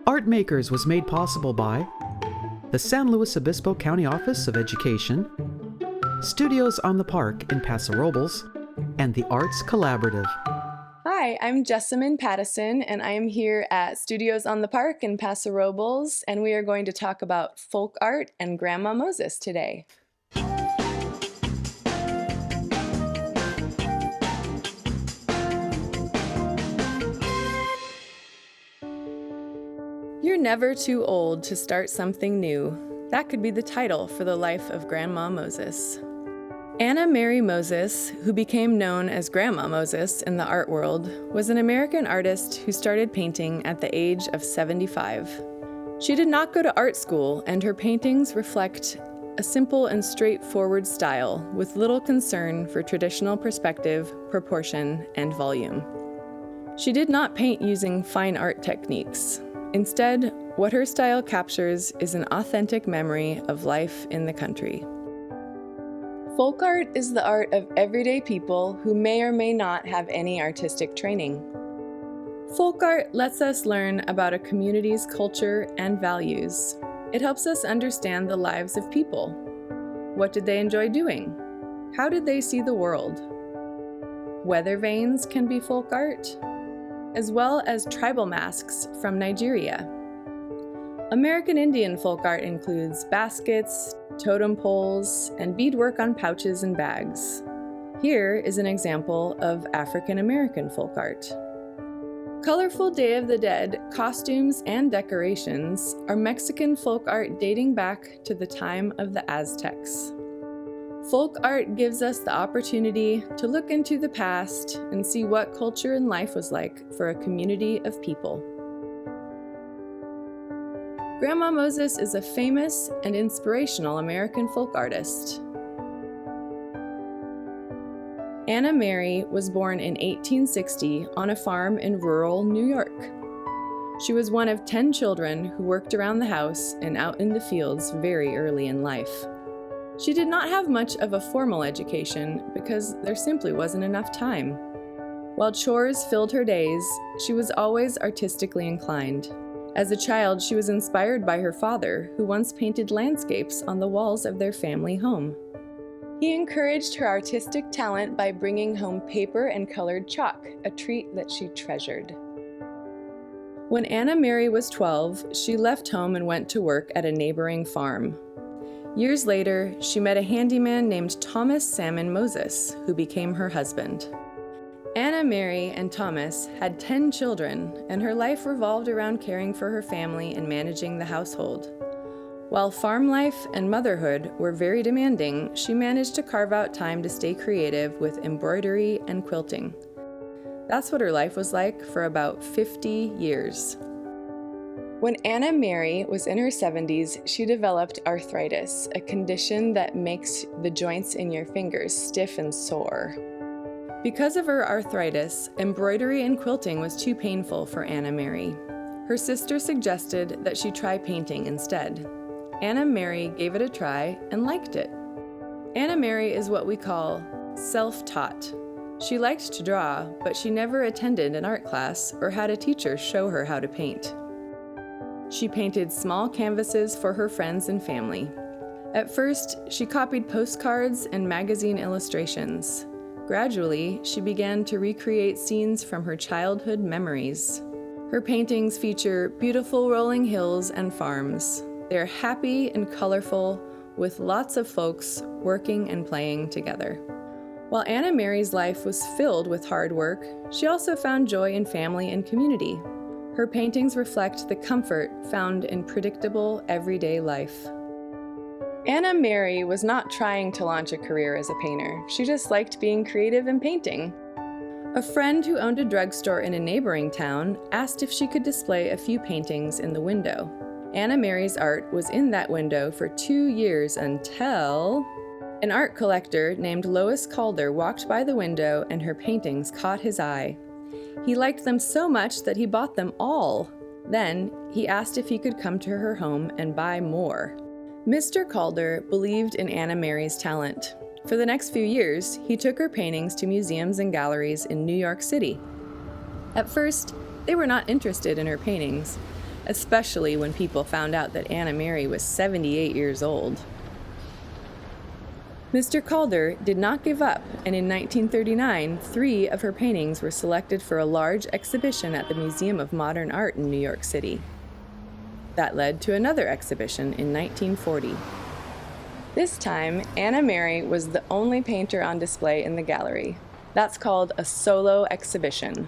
ArtMakers was made possible by the San Luis Obispo County Office of Education, Studios on the Park in Paso Robles, and the Arts Collaborative. Hi, I'm Jessamyn Pattison, and I am here at Studios on the Park in Paso Robles, and we are going to talk about folk art and Grandma Moses today. You're never too old to start something new. That could be the title for the life of Grandma Moses. Anna Mary Moses, who became known as Grandma Moses in the art world, was an American artist who started painting at the age of 75. She did not go to art school, and her paintings reflect a simple and straightforward style with little concern for traditional perspective, proportion, and volume. She did not paint using fine art techniques. Instead, what her style captures is an authentic memory of life in the country. Folk art is the art of everyday people who may or may not have any artistic training. Folk art lets us learn about a community's culture and values. It helps us understand the lives of people. What did they enjoy doing? How did they see the world? Weather vanes can be folk art, as well as tribal masks from Nigeria. American Indian folk art includes baskets, totem poles, and beadwork on pouches and bags. Here is an example of African American folk art. Colorful Day of the Dead costumes and decorations are Mexican folk art dating back to the time of the Aztecs. Folk art gives us the opportunity to look into the past and see what culture and life was like for a community of people. Grandma Moses is a famous and inspirational American folk artist. Anna Mary was born in 1860 on a farm in rural New York. She was one of 10 children who worked around the house and out in the fields very early in life. She did not have much of a formal education because there simply wasn't enough time. While chores filled her days, she was always artistically inclined. As a child, she was inspired by her father, who once painted landscapes on the walls of their family home. He encouraged her artistic talent by bringing home paper and colored chalk, a treat that she treasured. When Anna Mary was 12, she left home and went to work at a neighboring farm. Years later, she met a handyman named Thomas Salmon Moses, who became her husband. Anna Mary and Thomas had 10 children, and her life revolved around caring for her family and managing the household. While farm life and motherhood were very demanding, she managed to carve out time to stay creative with embroidery and quilting. That's what her life was like for about 50 years. When Anna Mary was in her 70s, she developed arthritis, a condition that makes the joints in your fingers stiff and sore. Because of her arthritis, embroidery and quilting was too painful for Anna Mary. Her sister suggested that she try painting instead. Anna Mary gave it a try and liked it. Anna Mary is what we call self-taught. She liked to draw, but she never attended an art class or had a teacher show her how to paint. She painted small canvases for her friends and family. At first, she copied postcards and magazine illustrations. Gradually, she began to recreate scenes from her childhood memories. Her paintings feature beautiful rolling hills and farms. They're happy and colorful, with lots of folks working and playing together. While Anna Mary's life was filled with hard work, she also found joy in family and community. Her paintings reflect the comfort found in predictable, everyday life. Anna Mary was not trying to launch a career as a painter. She just liked being creative and painting. A friend who owned a drugstore in a neighboring town asked if she could display a few paintings in the window. Anna Mary's art was in that window for 2 years until an art collector named Lois Calder walked by the window and her paintings caught his eye. He liked them so much that he bought them all. Then he asked if he could come to her home and buy more. Mr. Calder believed in Anna Mary's talent. For the next few years, he took her paintings to museums and galleries in New York City. At first, they were not interested in her paintings. especially when people found out that Anna Mary was 78 years old. Mr. Calder did not give up, and in 1939, 3 of her paintings were selected for a large exhibition at the Museum of Modern Art in New York City. That led to another exhibition in 1940. This time, Anna Mary was the only painter on display in the gallery. That's called a solo exhibition.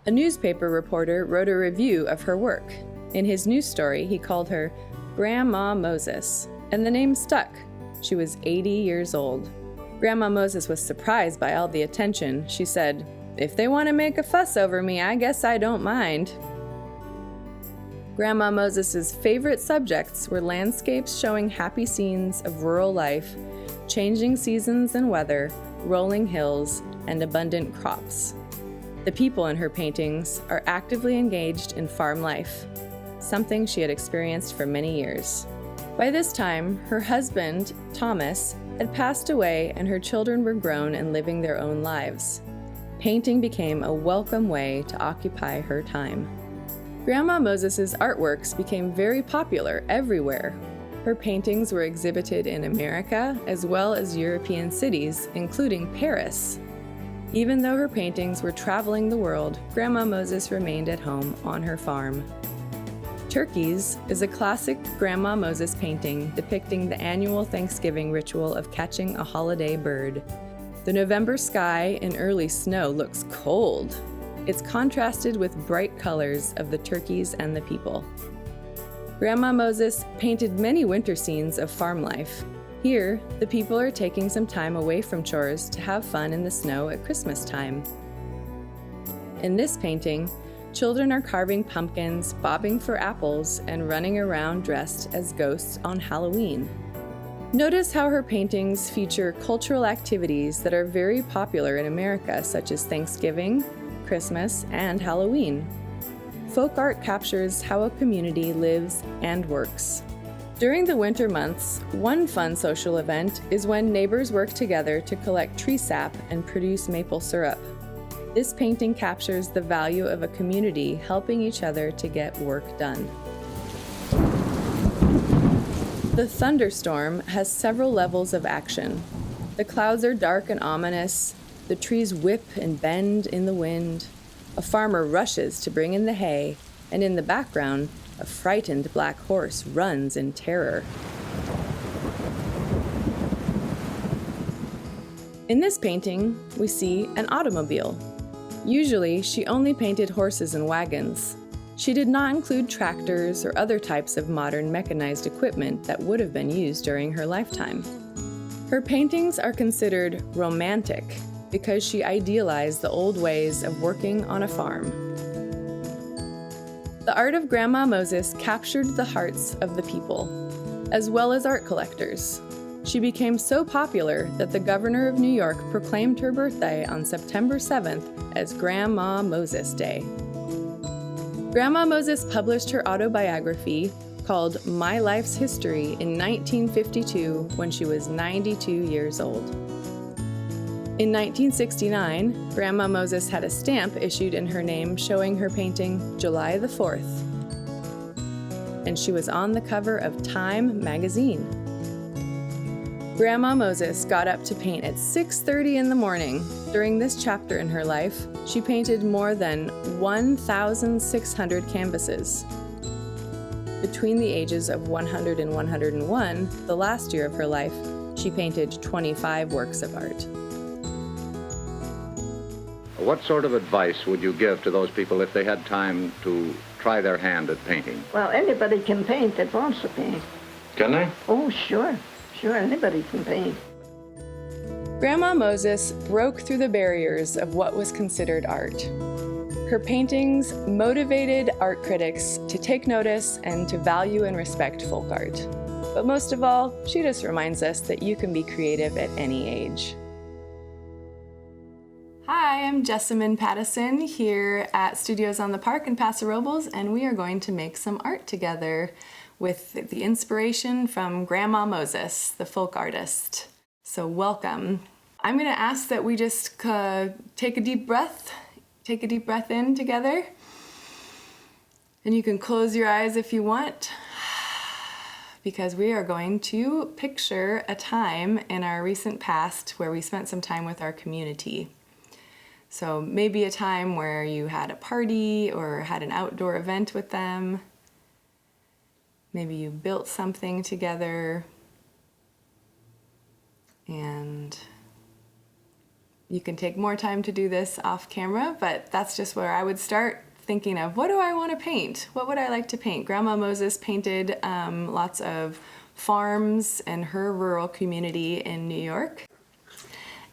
A newspaper reporter wrote a review of her work. In his news story, he called her Grandma Moses, and the name stuck. She was 80 years old. Grandma Moses was surprised by all the attention. She said, "If they want to make a fuss over me, I guess I don't mind." Grandma Moses's favorite subjects were landscapes showing happy scenes of rural life, changing seasons and weather, rolling hills, and abundant crops. The people in her paintings are actively engaged in farm life, something she had experienced for many years. By this time, her husband, Thomas, had passed away and her children were grown and living their own lives. Painting became a welcome way to occupy her time. Grandma Moses's artworks became very popular everywhere. Her paintings were exhibited in America as well as European cities, including Paris. Even though her paintings were traveling the world, Grandma Moses remained at home on her farm. Turkeys is a classic Grandma Moses painting depicting the annual Thanksgiving ritual of catching a holiday bird. The November sky in early snow looks cold. It's contrasted with bright colors of the turkeys and the people. Grandma Moses painted many winter scenes of farm life. Here, the people are taking some time away from chores to have fun in the snow at Christmas time. In this painting, children are carving pumpkins, bobbing for apples, and running around dressed as ghosts on Halloween. Notice how her paintings feature cultural activities that are very popular in America, such as Thanksgiving, Christmas, and Halloween. Folk art captures how a community lives and works. During the winter months, one fun social event is when neighbors work together to collect tree sap and produce maple syrup. This painting captures the value of a community helping each other to get work done. The thunderstorm has several levels of action. The clouds are dark and ominous. The trees whip and bend in the wind. A farmer rushes to bring in the hay, and in the background, a frightened black horse runs in terror. In this painting, we see an automobile. Usually, she only painted horses and wagons. She did not include tractors or other types of modern mechanized equipment that would have been used during her lifetime. Her paintings are considered romantic because she idealized the old ways of working on a farm. The art of Grandma Moses captured the hearts of the people, as well as art collectors. She became so popular that the governor of New York proclaimed her birthday on September 7th as Grandma Moses Day. Grandma Moses published her autobiography called My Life's History in 1952 when she was 92 years old. In 1969, Grandma Moses had a stamp issued in her name showing her painting July the 4th, and she was on the cover of Time magazine. Grandma Moses got up to paint at 6:30 in the morning. During this chapter in her life, she painted more than 1,600 canvases. Between the ages of 100 and 101, the last year of her life, she painted 25 works of art. What sort of advice would you give to those people if they had time to try their hand at painting? Well, anybody can paint that wants to paint. Can they? Oh, sure. Sure, anybody can paint. Grandma Moses broke through the barriers of what was considered art. Her paintings motivated art critics to take notice and to value and respect folk art. But most of all, she just reminds us that you can be creative at any age. Hi, I'm Jessamyn Pattison here at Studios on the Park in Paso Robles, and we are going to make some art together with the inspiration from Grandma Moses, the folk artist. So welcome. I'm going to ask that we just take a deep breath in together. And you can close your eyes if you want, because we are going to picture a time in our recent past where we spent some time with our community. So maybe a time where you had a party or had an outdoor event with them. Maybe you built something together, and you can take more time to do this off camera, but that's just where I would start thinking of, what do I want to paint? What would I like to paint? Grandma Moses painted lots of farms and her rural community in New York.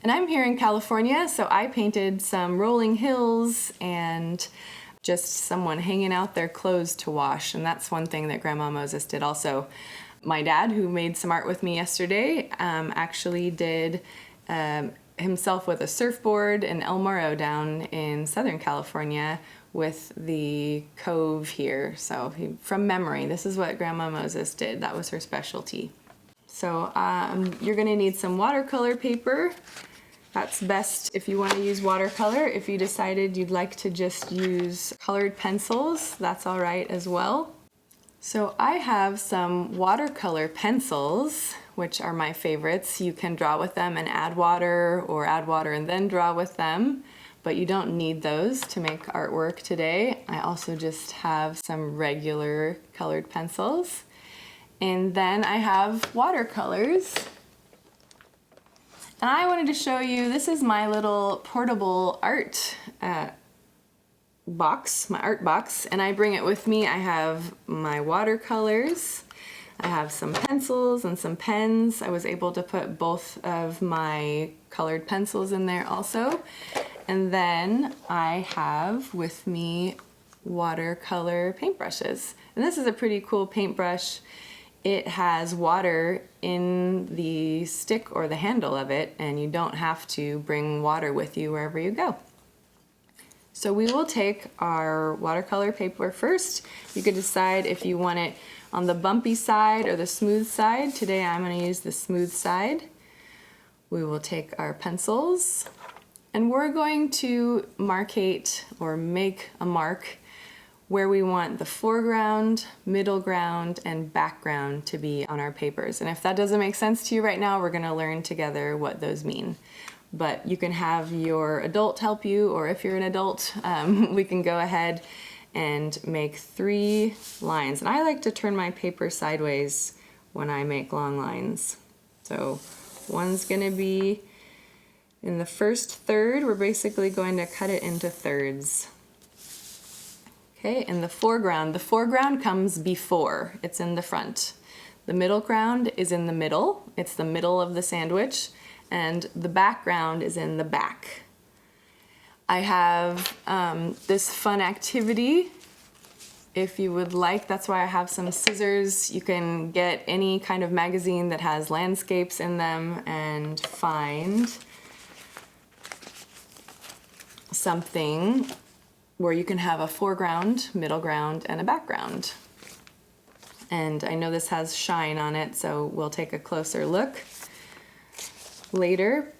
And I'm here in California, so I painted some rolling hills and just someone hanging out their clothes to wash. And that's one thing that Grandma Moses did also. My dad, who made some art with me yesterday, actually did himself with a surfboard in El Morro down in Southern California with the cove here. So from memory, this is what Grandma Moses did. That was her specialty. So you're gonna need some watercolor paper. That's best if you want to use watercolor. If you decided you'd like to just use colored pencils, that's all right as well. So I have some watercolor pencils, which are my favorites. You can draw with them and add water, or add water and then draw with them, but you don't need those to make artwork today. I also just have some regular colored pencils. And then I have watercolors. And I wanted to show you, this is my little portable art box, my art box, and I bring it with me. I have my watercolors, I have some pencils and some pens. I was able to put both of my colored pencils in there also. And then I have with me watercolor paintbrushes. And this is a pretty cool paintbrush. It has water in the stick or the handle of it, and you don't have to bring water with you wherever you go. So we will take our watercolor paper first. You could decide if you want it on the bumpy side or the smooth side. Today I'm going to use the smooth side. We will take our pencils and we're going to markate or make a mark where we want the foreground, middle ground, and background to be on our papers. And if that doesn't make sense to you right now, we're going to learn together what those mean. But you can have your adult help you, or if you're an adult, we can go ahead and make 3 lines. And I like to turn my paper sideways when I make long lines. So one's going to be in the first third. We're basically going to cut it into thirds. Okay, and the foreground comes before, it's in the front. The middle ground is in the middle, it's the middle of the sandwich, and the background is in the back. I have this fun activity, if you would like. That's why I have some scissors. You can get any kind of magazine that has landscapes in them and find something where you can have a foreground, middle ground, and a background. And I know this has shine on it, so we'll take a closer look later,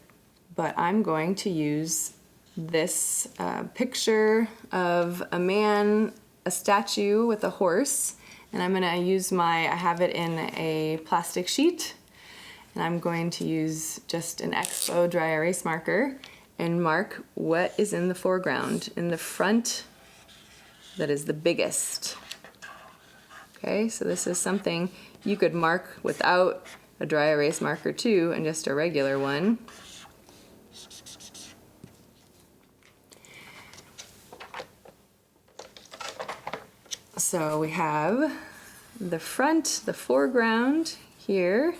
but I'm going to use this picture of a man, a statue with a horse, and I'm gonna use I have it in a plastic sheet, and I'm going to use just an Expo dry erase marker and mark what is in the foreground. In the front, that is the biggest. Okay, so this is something you could mark without a dry erase marker too, and just a regular one. So we have the front, the foreground here.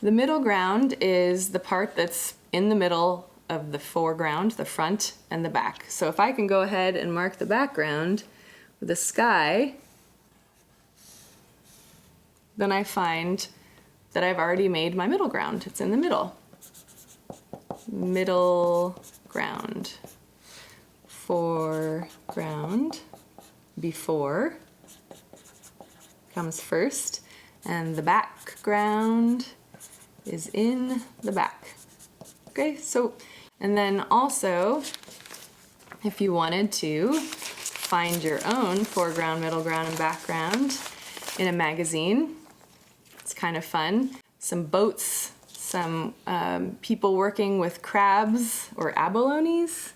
The middle ground is the part that's in the middle of the foreground, the front and the back. So if I can go ahead and mark the background with the sky, then I find that I've already made my middle ground. It's in the middle. Middle ground. Foreground. Before comes first, and the background is in the back. Okay, so, and then also if you wanted to find your own foreground, middle ground, and background in a magazine. It's kind of fun. Some boats, some people working with crabs or abalones,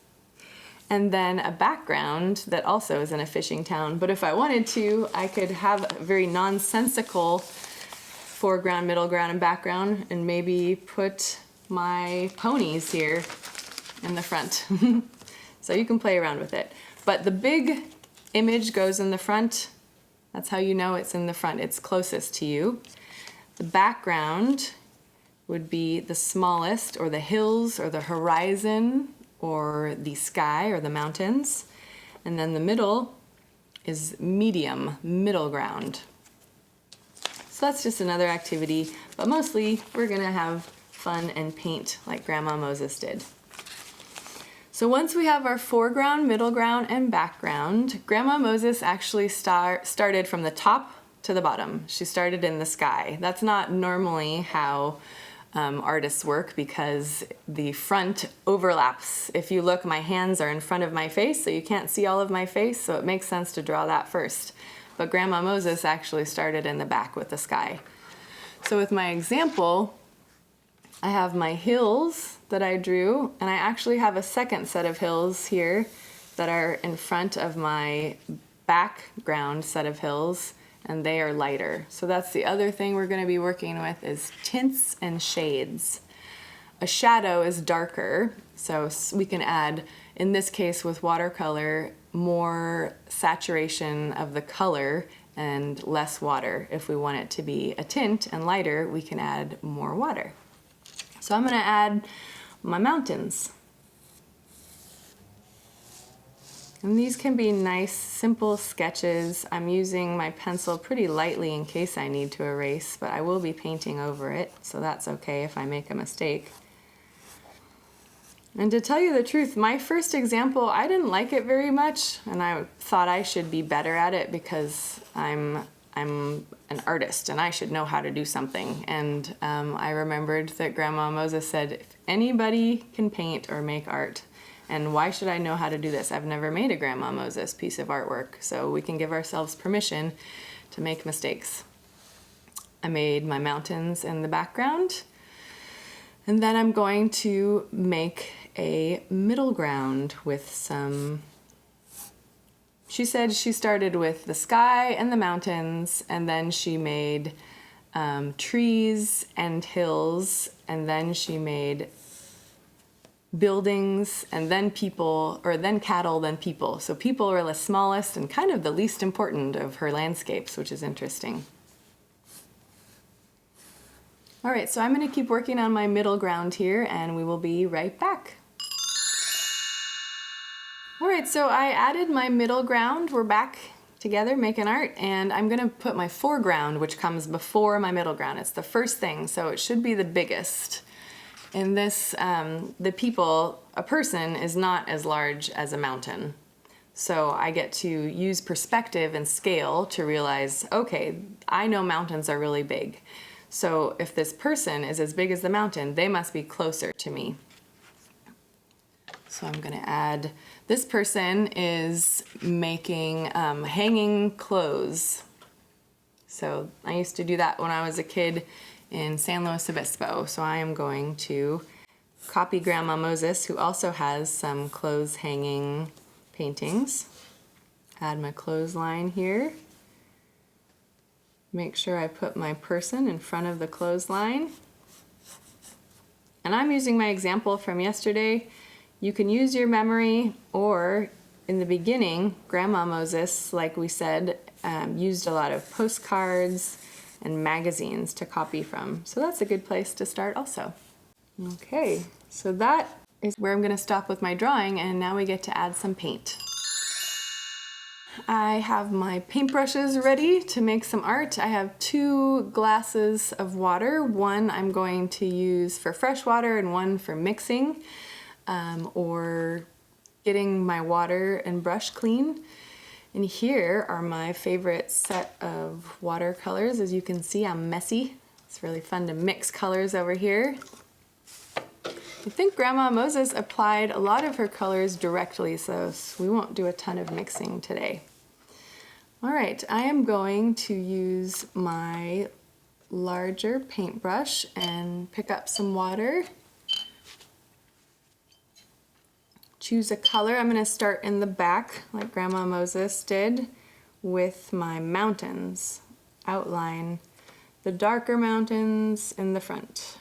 and then a background that also is in a fishing town. But if I wanted to, I could have a very nonsensical foreground, middle ground, and background, and maybe put my ponies here in the front. So you can play around with it. But the big image goes in the front. That's how you know it's in the front. It's closest to you. The background would be the smallest, or the hills, or the horizon, or the sky, or the mountains. And then the middle is medium, middle ground. So that's just another activity, but mostly we're gonna have fun and paint like Grandma Moses did. So once we have our foreground, middle ground, and background, Grandma Moses actually started from the top to the bottom. She started in the sky. That's not normally how artists work, because the front overlaps. If you look, my hands are in front of my face, so you can't see all of my face, so it makes sense to draw that first. But Grandma Moses actually started in the back with the sky. So with my example, I have my hills that I drew, and I actually have a second set of hills here that are in front of my background set of hills, and they are lighter. So that's the other thing we're going to be working with, is tints and shades. A shadow is darker, so we can add, in this case with watercolor, more saturation of the color and less water. If we want it to be a tint and lighter, we can add more water. So I'm going to add my mountains. And these can be nice, simple sketches. I'm using my pencil pretty lightly in case I need to erase, but I will be painting over it, so that's okay if I make a mistake. And to tell you the truth, my first example, I didn't like it very much, and I thought I should be better at it because I'm an artist and I should know how to do something. And I remembered that Grandma Moses said, if anybody can paint or make art, and why should I know how to do this? I've never made a Grandma Moses piece of artwork, so we can give ourselves permission to make mistakes. I made my mountains in the background, and then I'm going to make a middle ground with some... She said she started with the sky and the mountains, and then she made trees and hills, and then she made buildings, and then people, or then cattle, then people. So people are the smallest and kind of the least important of her landscapes, which is interesting. All right, so I'm going to keep working on my middle ground here, and we will be right back. All right, so I added my middle ground. We're back together making art, and I'm going to put my foreground, which comes before my middle ground. It's the first thing, so it should be the biggest. In this, a person is not as large as a mountain. So I get to use perspective and scale to realize, okay, I know mountains are really big. So if this person is as big as the mountain, they must be closer to me. So I'm going to add, this person is making hanging clothes. So I used to do that when I was a kid in San Luis Obispo. So I am going to copy Grandma Moses, who also has some clothes hanging paintings. Add my clothesline here. Make sure I put my person in front of the clothesline. And I'm using my example from yesterday. You can use your memory, or in the beginning, Grandma Moses, like we said, used a lot of postcards and magazines to copy from. So that's a good place to start also. Okay, so that is where I'm going to stop with my drawing, and now we get to add some paint. I have my paintbrushes ready to make some art. I have 2 glasses of water. One I'm going to use for fresh water and one for mixing or getting my water and brush clean. And here are my favorite set of watercolors. As you can see, I'm messy. It's really fun to mix colors over here. I think Grandma Moses applied a lot of her colors directly, so we won't do a ton of mixing today. All right, I am going to use my larger paintbrush and pick up some water. Choose a color. I'm going to start in the back like Grandma Moses did with my mountains. Outline the darker mountains in the front.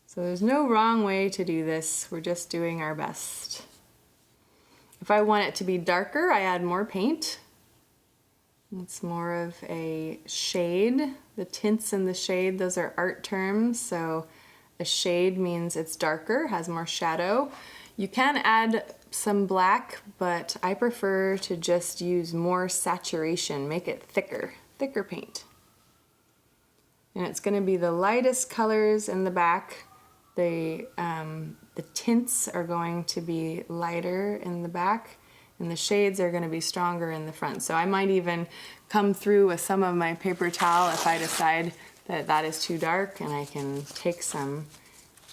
So there's no wrong way to do this. We're just doing our best. If I want it to be darker, I add more paint. It's more of a shade. The tints and the shade, those are art terms. So a shade means it's darker, has more shadow. You can add some black, but I prefer to just use more saturation, make it thicker paint. And it's going to be the lightest colors in the back. The tints are going to be lighter in the back, and the shades are going to be stronger in the front. So I might even come through with some of my paper towel if I decide that that is too dark, and I can take some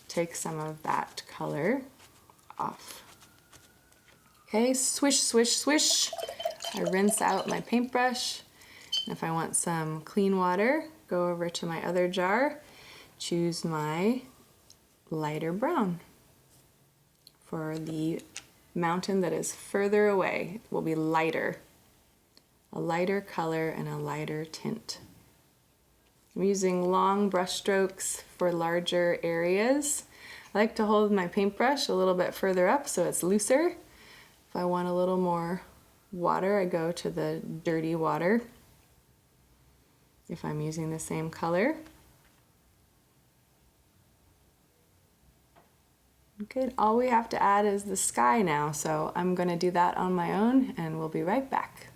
of that color off. Okay, swish, swish, swish. I rinse out my paintbrush. And if I want some clean water, go over to my other jar, choose my lighter brown. For the mountain that is further away, it will be lighter. A lighter color and a lighter tint. I'm using long brush strokes for larger areas. I like to hold my paintbrush a little bit further up so it's looser. If I want a little more water, I go to the dirty water. If I'm using the same color. Okay, all we have to add is the sky now, so I'm going to do that on my own and we'll be right back.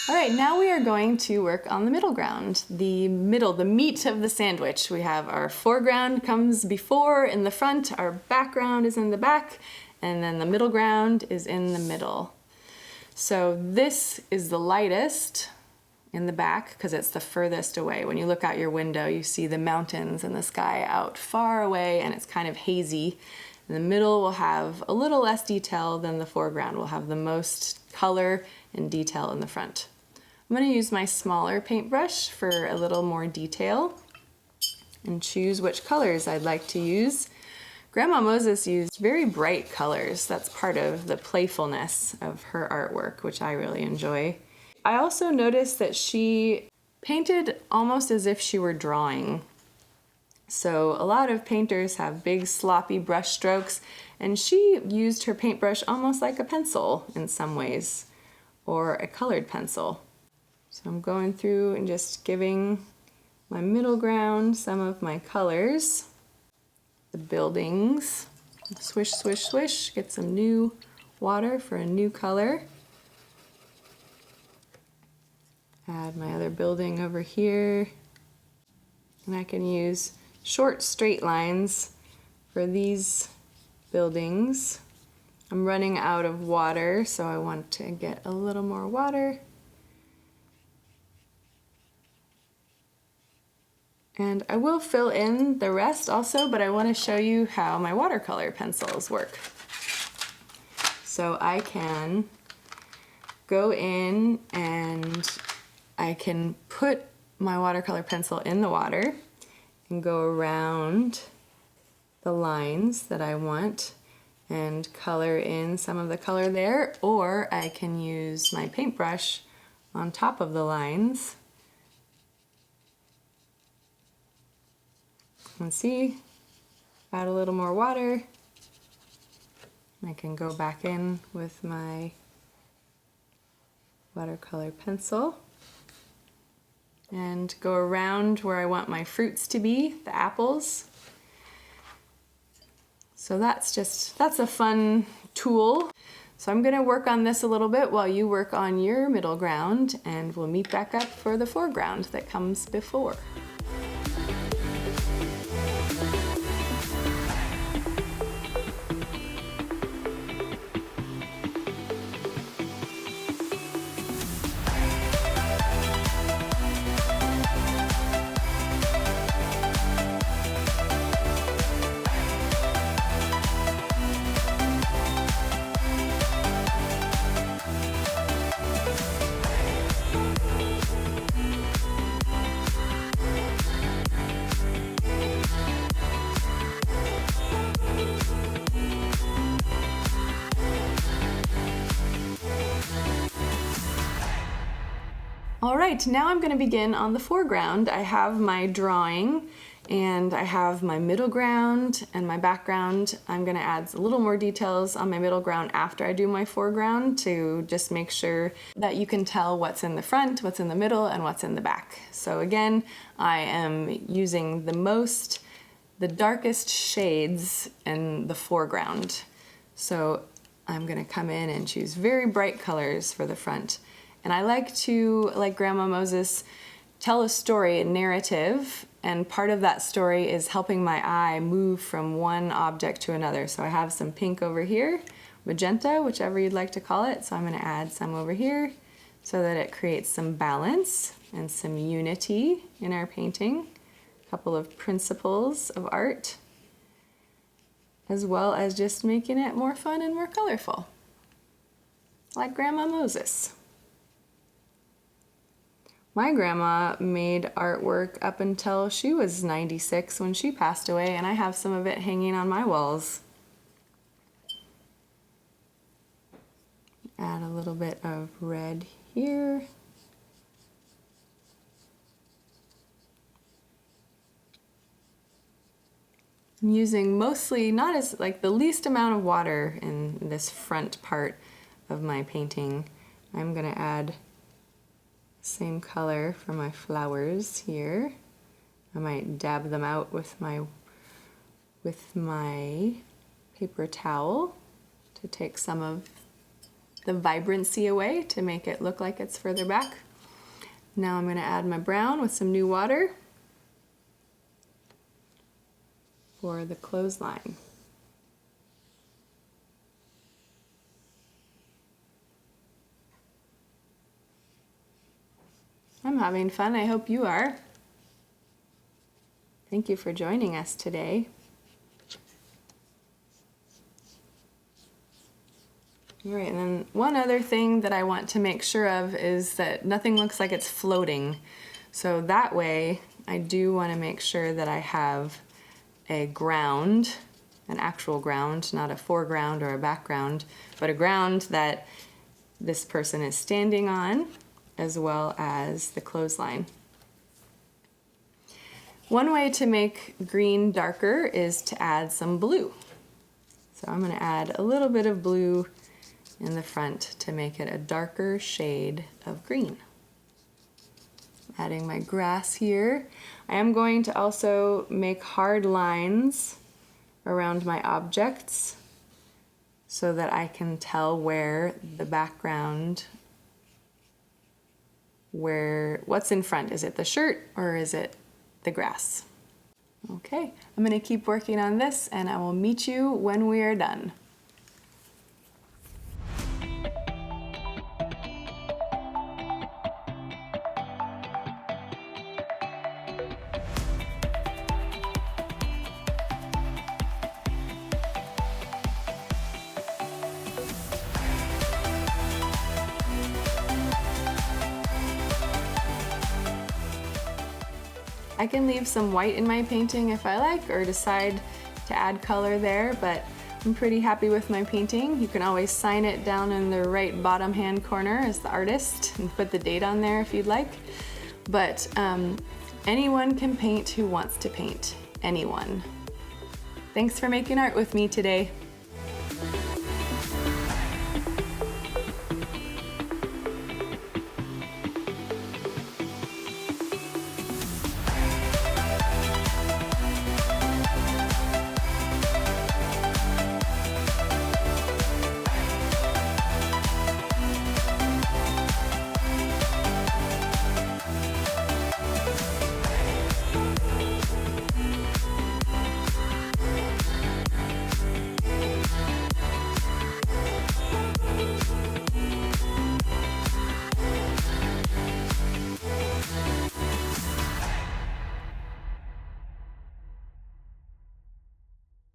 All right, now we are going to work on the middle ground, the meat of the sandwich. We have our foreground comes before in the front, our background is in the back, and then the middle ground is in the middle. So this is the lightest in the back because it's the furthest away. When you look out your window, you see the mountains and the sky out far away and it's kind of hazy. In the middle will have a little less detail than the foreground. Will have the most color and detail in the front. I'm going to use my smaller paintbrush for a little more detail and choose which colors I'd like to use. Grandma Moses used very bright colors. That's part of the playfulness of her artwork, which I really enjoy. I also noticed that she painted almost as if she were drawing. So a lot of painters have big sloppy brush strokes, and she used her paintbrush almost like a pencil in some ways, or a colored pencil. So I'm going through and just giving my middle ground some of my colors. The buildings, swish, swish, swish, get some new water for a new color. Add my other building over here. And I can use short straight lines for these buildings. I'm running out of water, so I want to get a little more water. And I will fill in the rest also, but I want to show you how my watercolor pencils work. So I can go in and I can put my watercolor pencil in the water and go around the lines that I want and color in some of the color there, or I can use my paintbrush on top of the lines. And see, add a little more water. I can go back in with my watercolor pencil and go around where I want my fruits to be, the apples. So that's a fun tool. So I'm gonna work on this a little bit while you work on your middle ground, and we'll meet back up for the foreground that comes before. All right, now I'm going to begin on the foreground. I have my drawing and I have my middle ground and my background. I'm going to add a little more details on my middle ground after I do my foreground to just make sure that you can tell what's in the front, what's in the middle, and what's in the back. So again, I am using the darkest shades in the foreground. So I'm going to come in and choose very bright colors for the front. And I like to, like Grandma Moses, tell a story, a narrative, and part of that story is helping my eye move from one object to another. So I have some pink over here, magenta, whichever you'd like to call it. So I'm going to add some over here so that it creates some balance and some unity in our painting. A couple of principles of art, as well as just making it more fun and more colorful, like Grandma Moses. My grandma made artwork up until she was 96 when she passed away, and I have some of it hanging on my walls. Add a little bit of red here. I'm using mostly, not as like the least amount of water in this front part of my painting. I'm gonna add same color for my flowers here. I might dab them out with my paper towel to take some of the vibrancy away to make it look like it's further back. Now I'm going to add my brown with some new water for the clothesline. I'm having fun. I hope you are. Thank you for joining us today. All right, and then one other thing that I want to make sure of is that nothing looks like it's floating. So that way, I do want to make sure that I have a ground, an actual ground, not a foreground or a background, but a ground that this person is standing on, as well as the clothesline. One way to make green darker is to add some blue. So I'm going to add a little bit of blue in the front to make it a darker shade of green. Adding my grass here. I am going to also make hard lines around my objects so that I can tell where the background, what's in front. Is it the shirt or is it the grass? Okay, I'm going to keep working on this and I will meet you when we are done. I can leave some white in my painting if I like, or decide to add color there, but I'm pretty happy with my painting. You can always sign it down in the right bottom hand corner as the artist and put the date on there if you'd like. But anyone can paint who wants to paint. Anyone. Thanks for making art with me today.